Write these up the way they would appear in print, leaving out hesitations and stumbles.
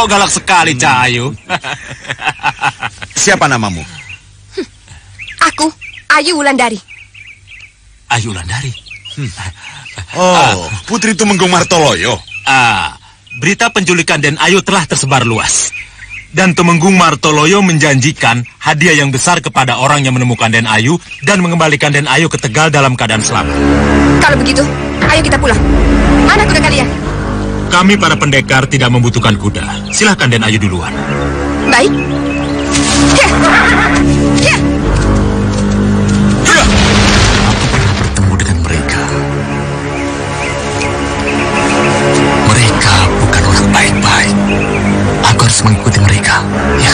Kok galak sekali, Cahayu? Siapa namamu? Aku, Ayu Wulandari. Ayu Wulandari? Oh, Putri Tumenggung Martoloyo. Berita penculikan Den Ayu telah tersebar luas. Dan Tumenggung Martoloyo menjanjikan hadiah yang besar kepada orang yang menemukan Den Ayu dan mengembalikan Den Ayu ke Tegal dalam keadaan selamat. Kalau begitu, ayo kita pulang. Mana kuda kalian? Kami para pendekar tidak membutuhkan kuda. Silahkan Den Ayu duluan. Baik. Aku pernah bertemu dengan mereka. Mereka bukan orang baik-baik. Aku harus mengikuti mereka. Ya.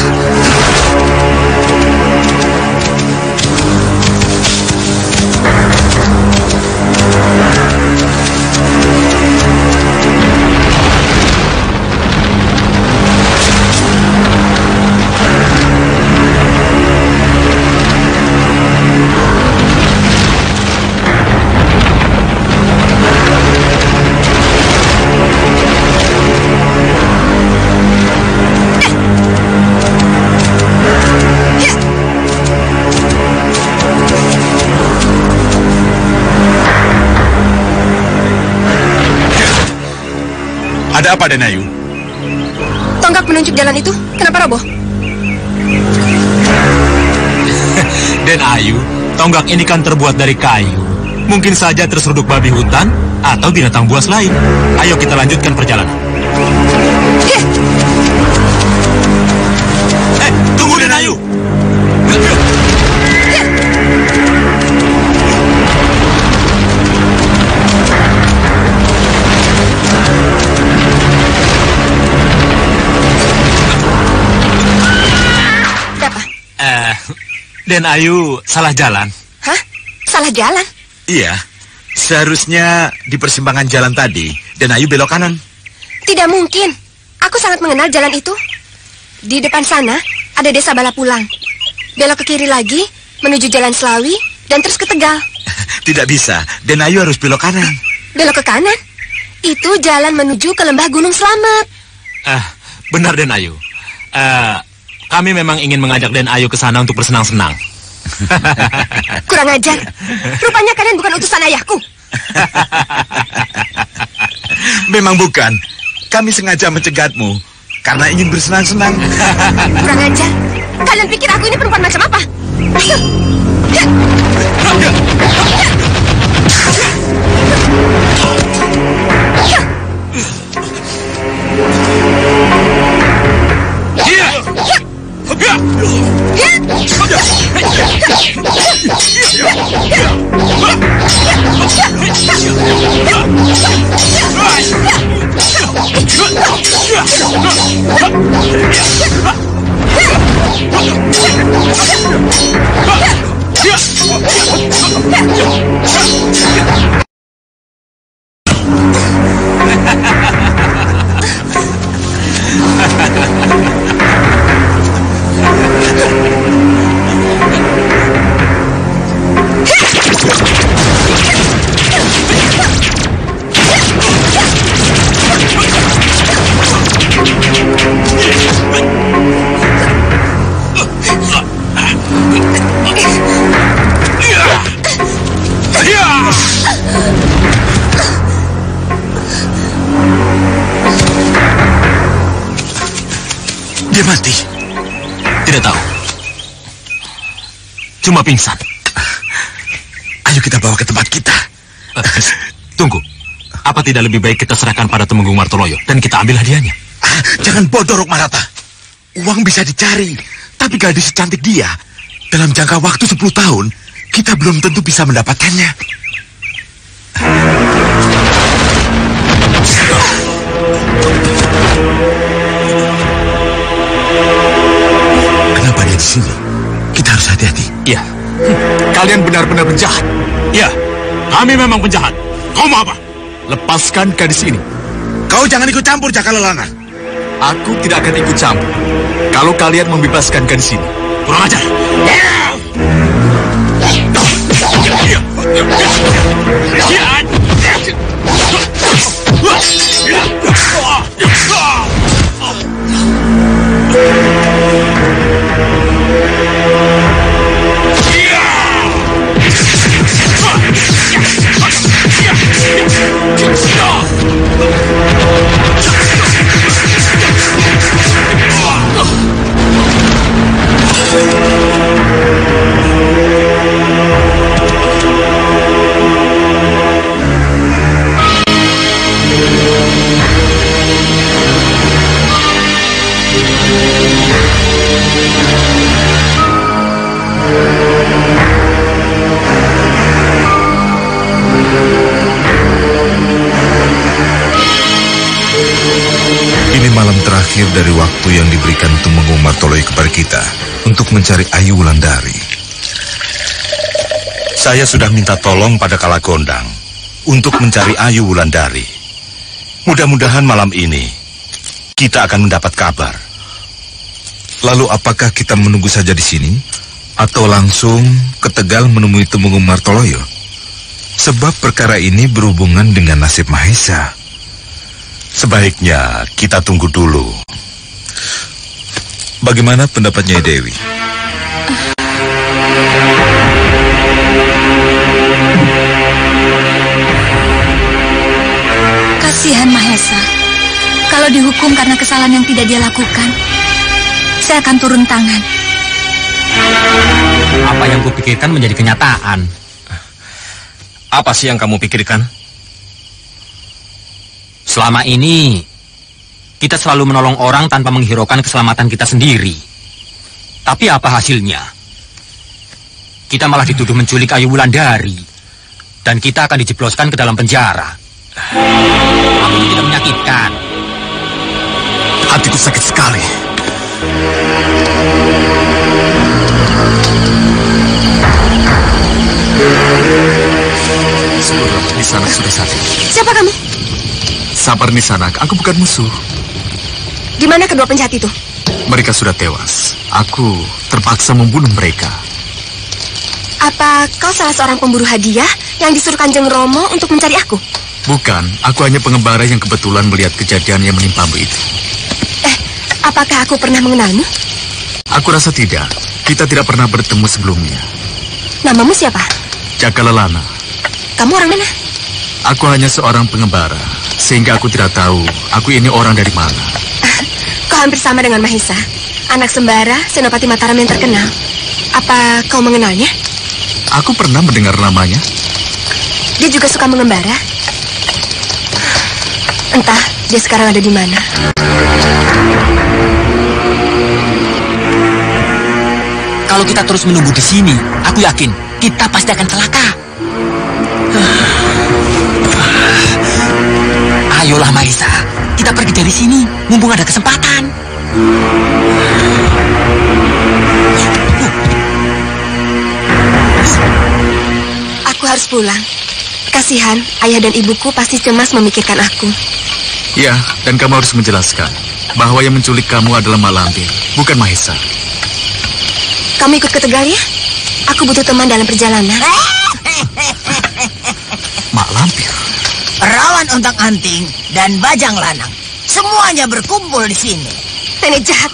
Ada apa, Den Ayu? Tonggak menunjuk jalan itu, kenapa roboh? Den Ayu, tonggak ini kan terbuat dari kayu. Mungkin saja terseruduk babi hutan atau binatang buas lain. Ayo kita lanjutkan perjalanan. Tunggu Den Ayu. Den Ayu salah jalan. Hah? Salah jalan? Iya, seharusnya di persimpangan jalan tadi, Den Ayu belok kanan. Tidak mungkin. Aku sangat mengenal jalan itu. Di depan sana ada desa Balapulang. Belok ke kiri lagi, menuju jalan Selawi, dan terus ke Tegal. Tidak bisa, Den Ayu harus belok kanan. Belok ke kanan? Itu jalan menuju ke lembah Gunung Slamet. Benar Den Ayu. Kami memang ingin mengajak Den Ayu ke sana untuk bersenang-senang. Kurang ajar. Rupanya kalian bukan utusan ayahku. Memang bukan. Kami sengaja mencegatmu karena ingin bersenang-senang. Kurang ajar. Kalian pikir aku ini perempuan macam apa? Dia mati? Tidak tahu. Cuma pingsan. Ayo kita bawa ke tempat kita. Tunggu. Apa tidak lebih baik kita serahkan pada Tumenggung Martoloyo dan kita ambil hadiahnya? Jangan bodoh, Rukmarata. Uang bisa dicari, tapi gadis secantik dia, dalam jangka waktu 10 tahun, kita belum tentu bisa mendapatkannya. Kenapa dia di sini? Kita harus hati-hati. Iya. Kalian benar-benar penjahat. Iya. Kami memang penjahat. Kau mau apa? Lepaskan gadis ini. Kau jangan ikut campur, Jaka Lelana. Aku tidak akan ikut campur kalau kalian membebaskan gadis ini. Kurang ajar. malam terakhir dari waktu yang diberikan Tumenggung Martoloyo kepada kita untuk mencari Ayu Wulandari. Saya sudah minta tolong pada Kalagondang untuk mencari Ayu Wulandari. Mudah-mudahan malam ini kita akan mendapat kabar. Lalu apakah kita menunggu saja di sini atau langsung ke Tegal menemui Tumenggung Martoloyo? Sebab perkara ini berhubungan dengan nasib Mahesa. Sebaiknya kita tunggu dulu. Bagaimana pendapatnya Dewi? Kasihan Mahesa. Kalau dihukum karena kesalahan yang tidak dia lakukan, saya akan turun tangan. Apa yang kupikirkan menjadi kenyataan. Apa sih yang kamu pikirkan? Selama ini, kita selalu menolong orang tanpa menghiraukan keselamatan kita sendiri. Tapi apa hasilnya? Kita malah dituduh menculik Ayu Wulandari. Dan kita akan dijebloskan ke dalam penjara. Apa itu tidak menyakitkan? Hatiku sakit sekali. Seluruh Nisanak sudah sadar. Siapa kamu? Sabar Nisanak, aku bukan musuh. Di mana kedua penjahat itu? Mereka sudah tewas. Aku terpaksa membunuh mereka. Apa kau salah seorang pemburu hadiah yang disuruh Kanjeng Romo untuk mencari aku? Bukan, aku hanya pengembara yang kebetulan melihat kejadian yang menimpamu itu. Apakah aku pernah mengenalmu? Aku rasa tidak. Kita tidak pernah bertemu sebelumnya. Namamu siapa? Jaka Lelana. Kamu orang mana? Aku hanya seorang pengembara, sehingga aku tidak tahu aku ini orang dari mana. Kau hampir sama dengan Mahesa, anak sembara Senopati Mataram yang terkenal. Apa kau mengenalnya? Aku pernah mendengar namanya. Dia juga suka mengembara. Entah dia sekarang ada di mana. Kalau kita terus menunggu di sini, aku yakin kita pasti akan celaka. Ayolah Mahesa, kita pergi dari sini, mumpung ada kesempatan. Aku harus pulang. Kasihan, ayah dan ibuku pasti cemas memikirkan aku. Ya, dan kamu harus menjelaskan bahwa yang menculik kamu adalah Mak Lampir, bukan Mahesa. Kamu ikut ke Tegal ya? Aku butuh teman dalam perjalanan. Mak Lampir? Rawan Ontang-Anting dan Bajang Lanang, semuanya berkumpul di sini. Nenek jahat,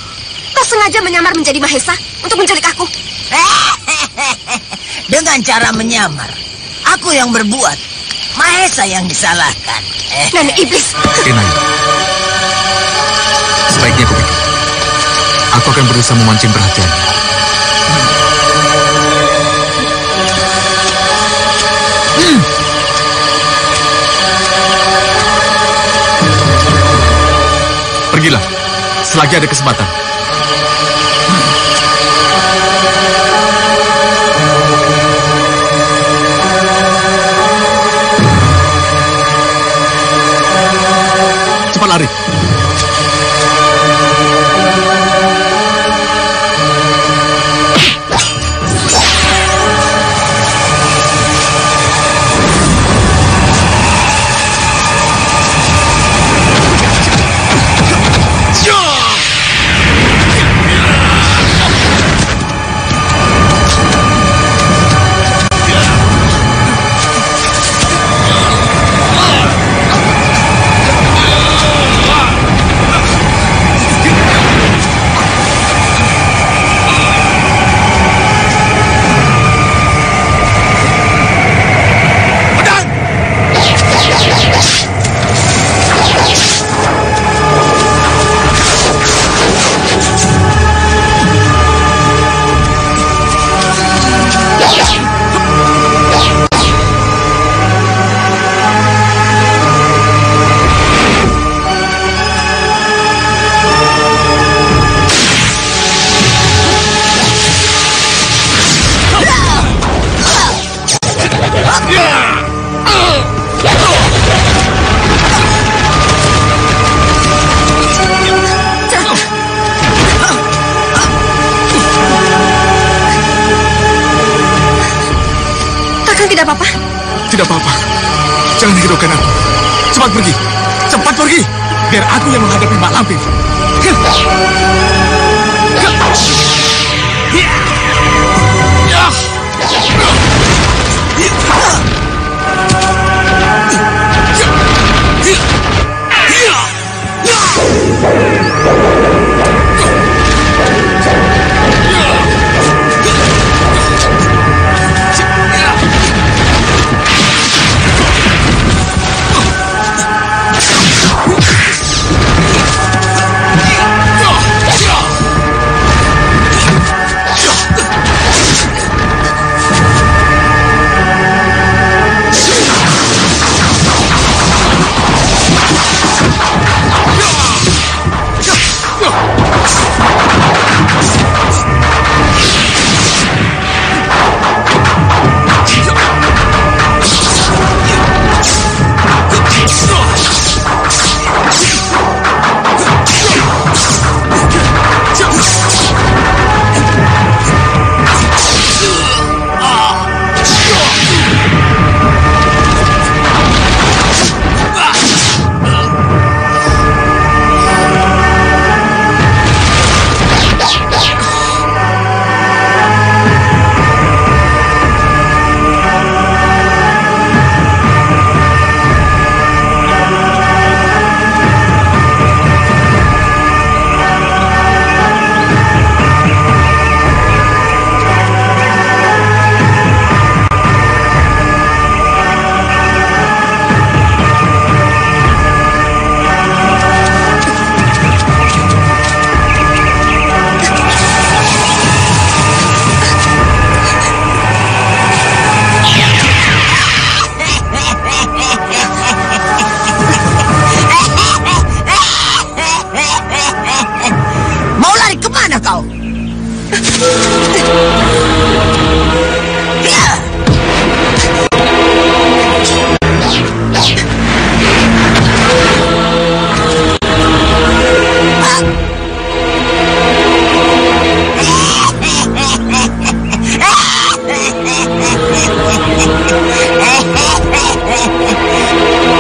kau sengaja menyamar menjadi Mahesa untuk menculik aku. Dengan cara menyamar, aku yang berbuat, Mahesa yang disalahkan. Nenek iblis. Denayu, sebaiknya aku pergi. Aku akan berusaha memancing perhatian. Pergilah, selagi ada kesempatan. Cepat lari. Cepat pergi. Cepat pergi. Biar aku yang menghadapi Mak Lampir.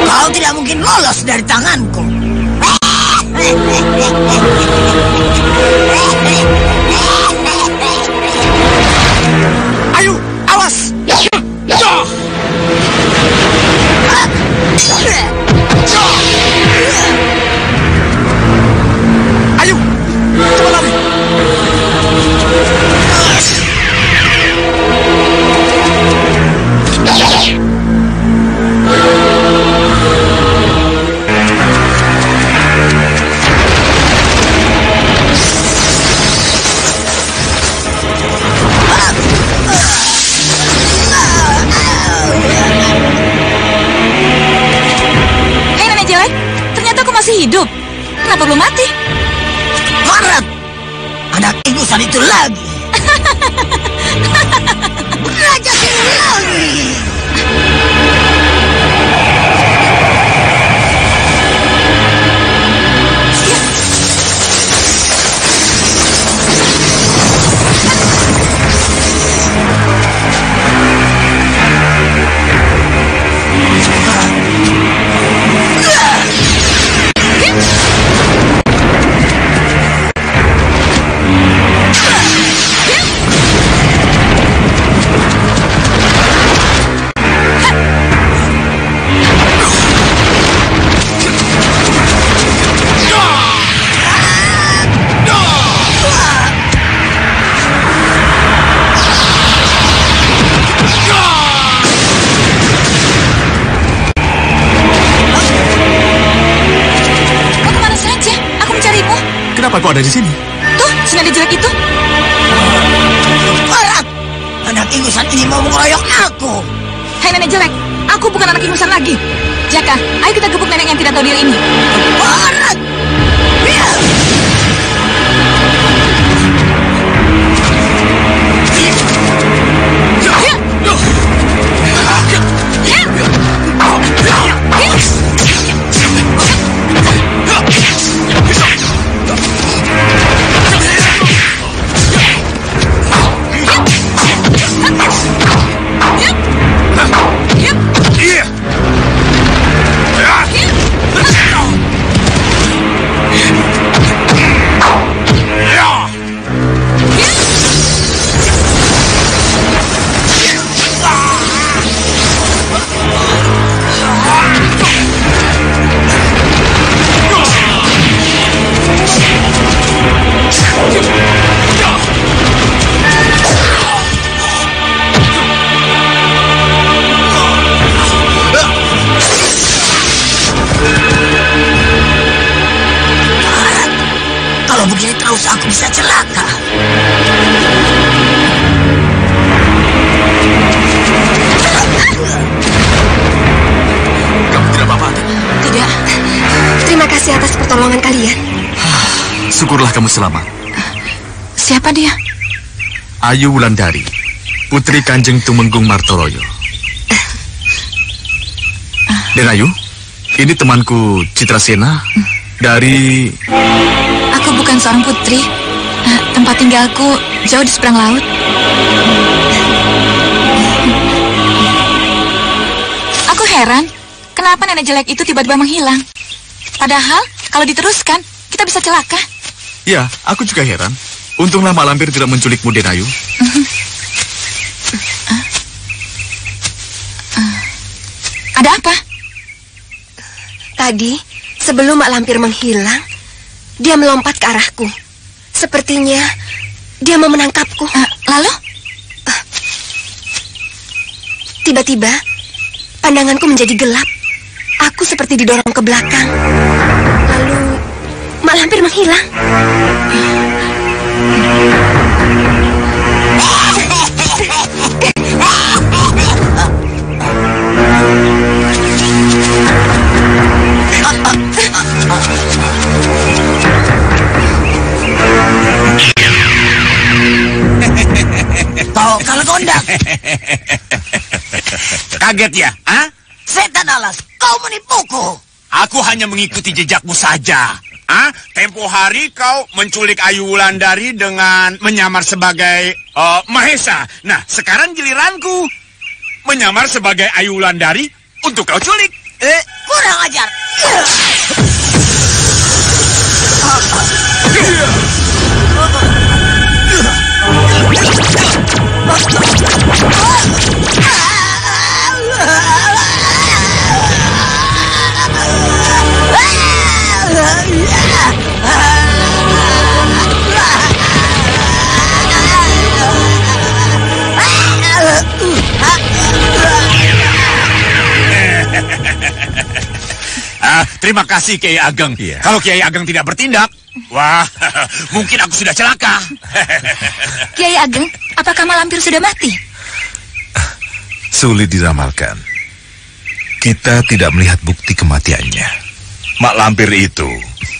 Kau tidak mungkin lolos dari tanganku. Ayo, awas! Ayo, coba lari! Masih hidup? Kenapa belum mati? Marat! Anak ingusan itu lagi! Raja itu lagi! Kenapa kau ada di sini? Tuh, si nenek jelek itu. Marat! Anak ingusan ini mau mengeroyok aku. Hai nenek jelek, aku bukan anak ingusan lagi. Jaka, ayo kita gebuk nenek yang tidak tahu diri ini. Marat! Yeah! begini terus aku bisa celaka. Kamu tidak apa-apa? Tidak. Terima kasih atas pertolongan kalian. Syukurlah kamu selamat. Siapa dia? Ayu Wulandari, putri Kanjeng Tumenggung Martoloyo. Dan Ayu, ini temanku Citrasena dari... Aku bukan seorang putri. Tempat tinggalku jauh di seberang laut. Aku heran, kenapa nenek jelek itu tiba-tiba menghilang. Padahal, kalau diteruskan, kita bisa celaka. Ya, aku juga heran. Untunglah Mak Lampir tidak menculikmu, Den Ayu. Ada apa? Tadi, sebelum Mak Lampir menghilang, dia melompat ke arahku. Sepertinya dia mau menangkapku. Lalu? Tiba-tiba, pandanganku menjadi gelap. Aku seperti didorong ke belakang. Lalu, Mak Lampir menghilang. Tahu kalau gondang. Kaget ya? Hah? Setan alas, kau menipuku. Aku hanya mengikuti jejakmu saja. Ah, tempo hari kau menculik Ayu Wulandari dengan menyamar sebagai Mahesa. Nah, sekarang giliranku menyamar sebagai Ayu Wulandari untuk kau culik. Kurang ajar. Terima kasih Kiai Ageng. Iya. Kalau Kiai Ageng tidak bertindak, wah, mungkin aku sudah celaka. Kiai Ageng, apakah Mak Lampir sudah mati? Sulit diramalkan. Kita tidak melihat bukti kematiannya. Mak Lampir itu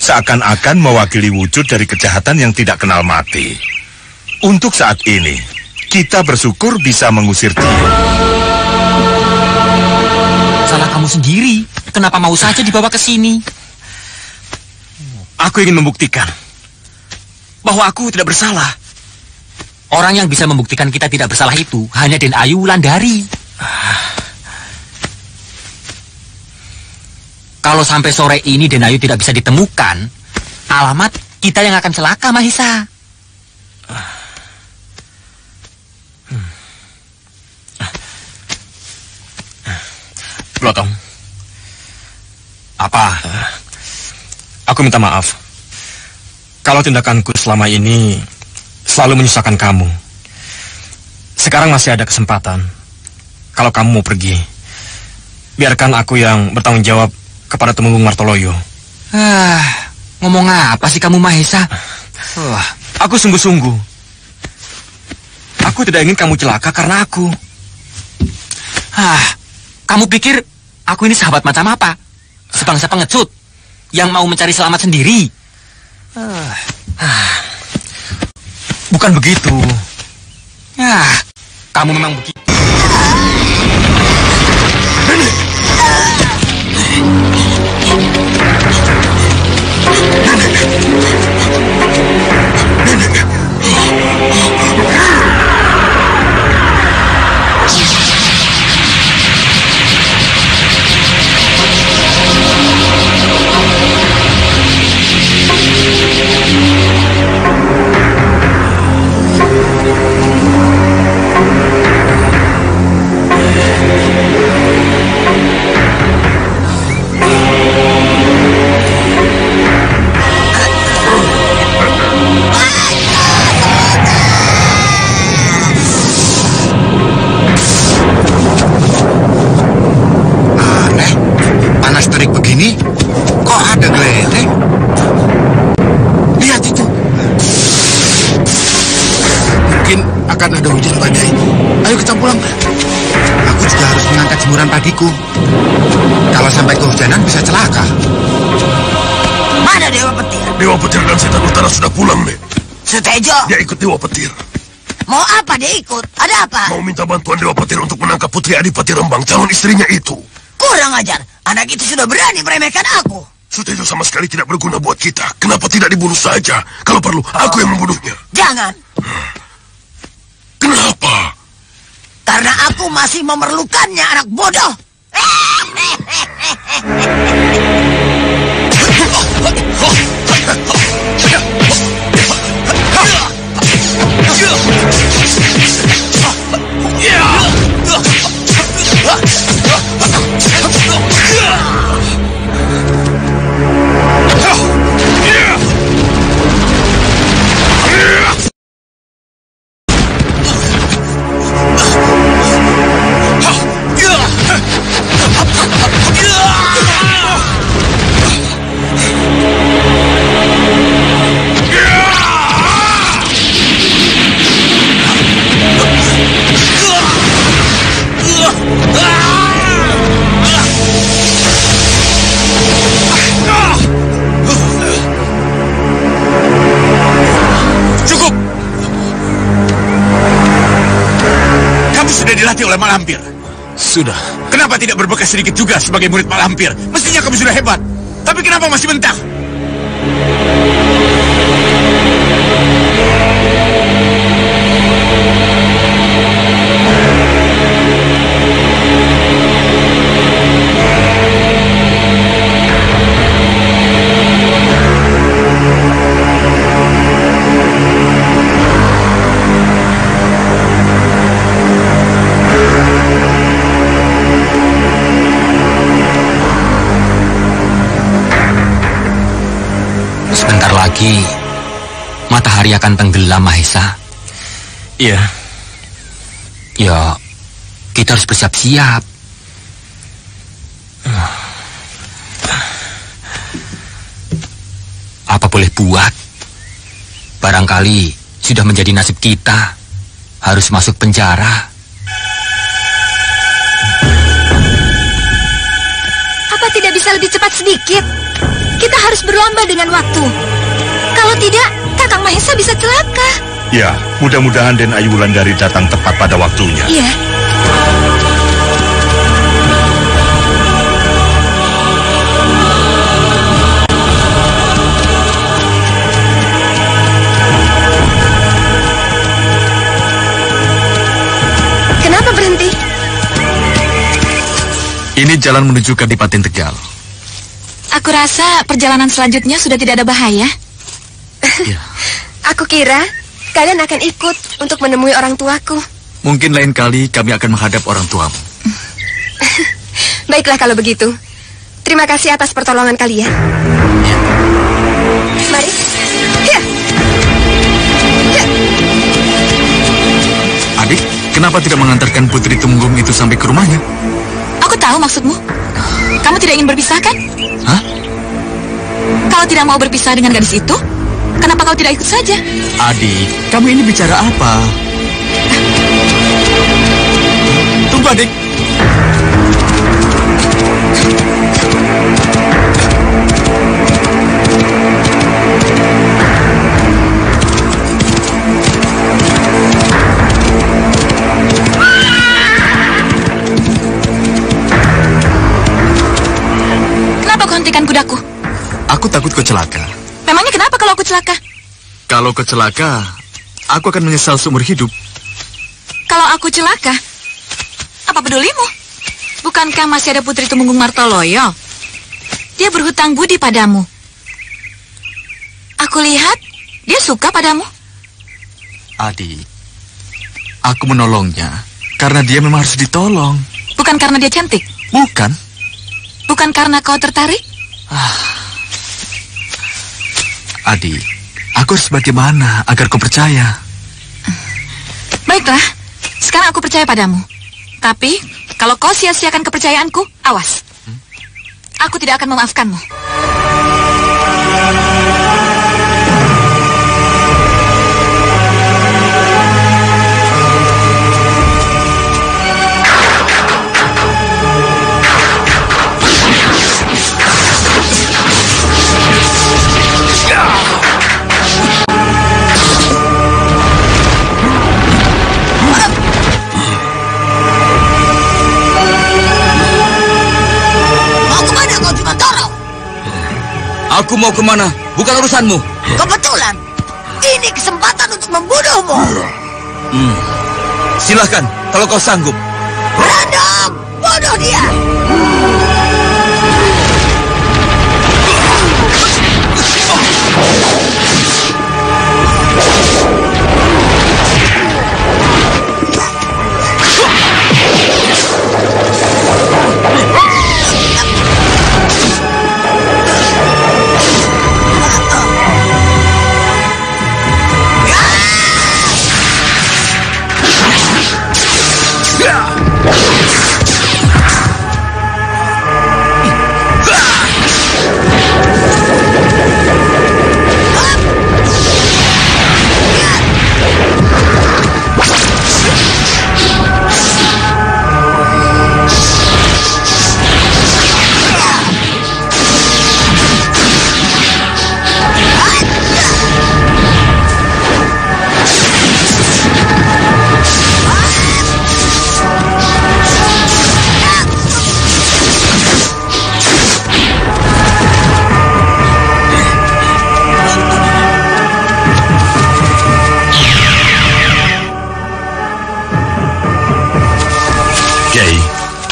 seakan-akan mewakili wujud dari kejahatan yang tidak kenal mati. Untuk saat ini, kita bersyukur bisa mengusir dia. Salah kamu sendiri. Kenapa mau saja dibawa ke sini? Aku ingin membuktikan bahwa aku tidak bersalah. Orang yang bisa membuktikan kita tidak bersalah itu hanya Den Ayu Wulandari. Kalau sampai sore ini Den Ayu tidak bisa ditemukan, alamat kita yang akan celaka, Mahesa. Blotong. Apa? Aku minta maaf. Kalau tindakanku selama ini selalu menyusahkan kamu. Sekarang masih ada kesempatan. Kalau kamu mau pergi, biarkan aku yang bertanggung jawab kepada Tumenggung Martoloyo. Ngomong apa sih kamu, Mahesa? Aku sungguh-sungguh. Aku tidak ingin kamu celaka karena aku. Kamu pikir aku ini sahabat macam apa? Sebangsa pengecut yang mau mencari selamat sendiri. Bukan begitu. Kamu memang begitu. menanam padiku. Kalau sampai kehujanan bisa celaka. Mana Dewa Petir? Dewa Petir dan Setan Utara sudah pulang, Nek. Sutejo, Dia ikut Dewa Petir. mau apa dia ikut? Ada apa? Mau minta bantuan Dewa Petir untuk menangkap Putri Adipati Rembang, calon istrinya itu. Kurang ajar. Anak itu sudah berani meremehkan aku. Sutejo sama sekali tidak berguna buat kita. Kenapa tidak dibunuh saja? Kalau perlu, aku yang membunuhnya. Jangan. Kenapa? Karena aku masih memerlukannya, anak bodoh. Dilatih oleh Malampir. Sudah. Kenapa tidak berbekas sedikit juga sebagai murid Malampir? Mestinya kamu sudah hebat. Tapi kenapa masih mentah? Sebentar lagi matahari akan tenggelam, Mahesa. Iya. Ya, kita harus bersiap-siap. Apa boleh buat? Barangkali sudah menjadi nasib kita. Harus masuk penjara. Apa tidak bisa lebih cepat sedikit? Kita harus berlomba dengan waktu. Kalau tidak, Kakang Mahesa bisa celaka. Ya, mudah-mudahan Den Ayu Wulandari datang tepat pada waktunya. Iya. Kenapa berhenti? Ini jalan menuju Kadipaten Tegal. Aku rasa perjalanan selanjutnya sudah tidak ada bahaya. Ya. Aku kira kalian akan ikut untuk menemui orang tuaku. Mungkin lain kali kami akan menghadap orang tuamu. Baiklah kalau begitu. Terima kasih atas pertolongan kalian. Mari. Ya. Ya. Adik, kenapa tidak mengantarkan Putri Tumenggung itu sampai ke rumahnya? Aku tahu maksudmu. Kamu tidak ingin berpisah, kan? Hah? Kalau tidak mau berpisah dengan gadis itu, kenapa kau tidak ikut saja? Adik, kamu ini bicara apa? Tunggu, adik. Kenapa kau hentikan kudaku? Aku takut kau celaka. Memangnya kenapa kalau aku celaka? Kalau kau celaka, aku akan menyesal seumur hidup. Kalau aku celaka, apa pedulimu? Bukankah masih ada Putri Tumenggung Martoloyo? Dia berhutang budi padamu. Aku lihat dia suka padamu. Adik, aku menolongnya karena dia memang harus ditolong. Bukan karena dia cantik. Bukan. Bukan karena kau tertarik. Adik, aku harus bagaimana agar kau percaya? Baiklah, sekarang aku percaya padamu. Tapi, kalau kau sia-siakan kepercayaanku, awas. Aku tidak akan memaafkanmu. Aku mau kemana? Bukan urusanmu. Kebetulan, ini kesempatan untuk membunuhmu. Silahkan, kalau kau sanggup. Brandok, bunuh dia.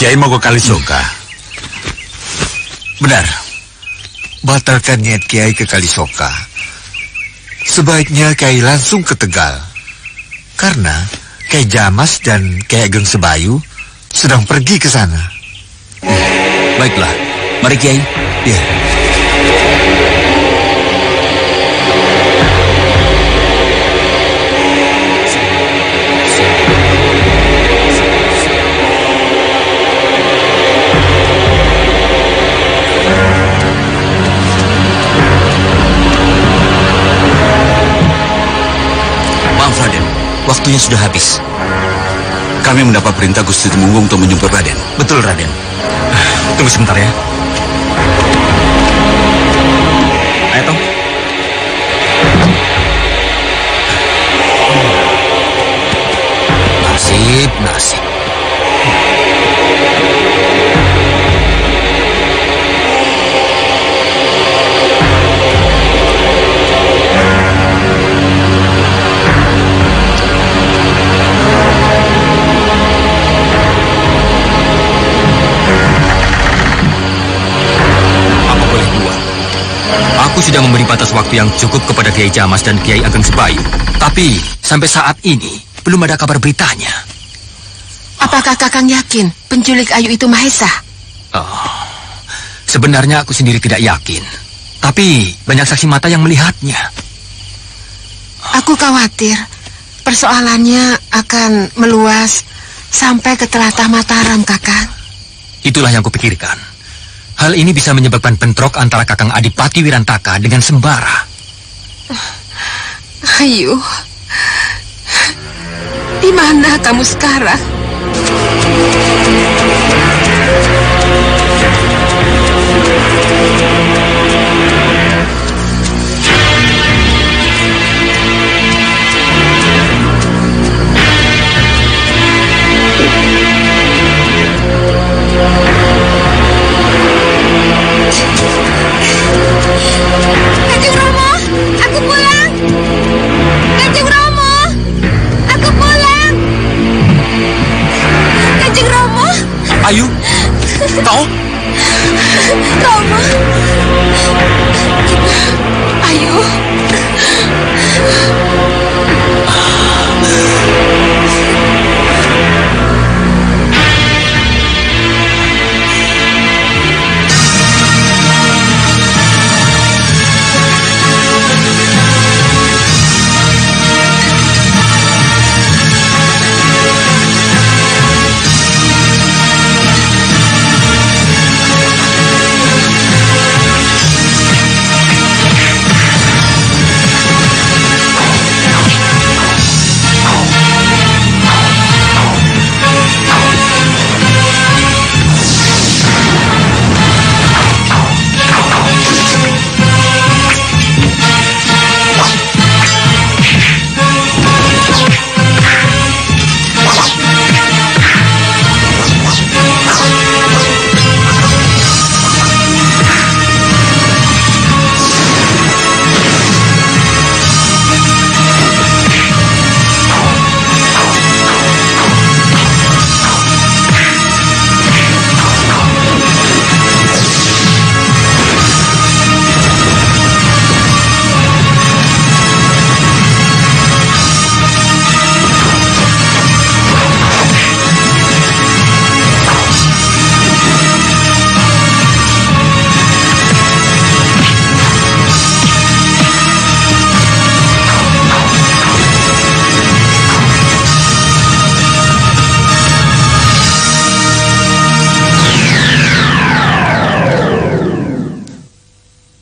Kiai mau ke Kalisoka. Benar. Batalkan niat Kiai ke Kalisoka. Sebaiknya Kiai langsung ke Tegal. Karena Kiai Jamas dan Kiai Ageng Sebayu sedang pergi ke sana. Baiklah, mari Kiai. Ya. Waktunya sudah habis. Kami mendapat perintah Gusti Temunggung untuk menjemput Raden. Betul, Raden. Tunggu sebentar ya. Ayo, Tong. Nasib. Aku sudah memberi batas waktu yang cukup kepada Kiai Jamas dan Kiai Ageng Sebayu. Tapi sampai saat ini belum ada kabar beritanya. Apakah Kakang yakin penculik Ayu itu Mahesa? Sebenarnya aku sendiri tidak yakin. Tapi banyak saksi mata yang melihatnya. Aku khawatir persoalannya akan meluas sampai ke tlatah Mataram, Kakang. Itulah yang kupikirkan. Hal ini bisa menyebabkan bentrok antara Kakang Adipati Wirantaka dengan Sembara. Ayu, di mana kamu sekarang?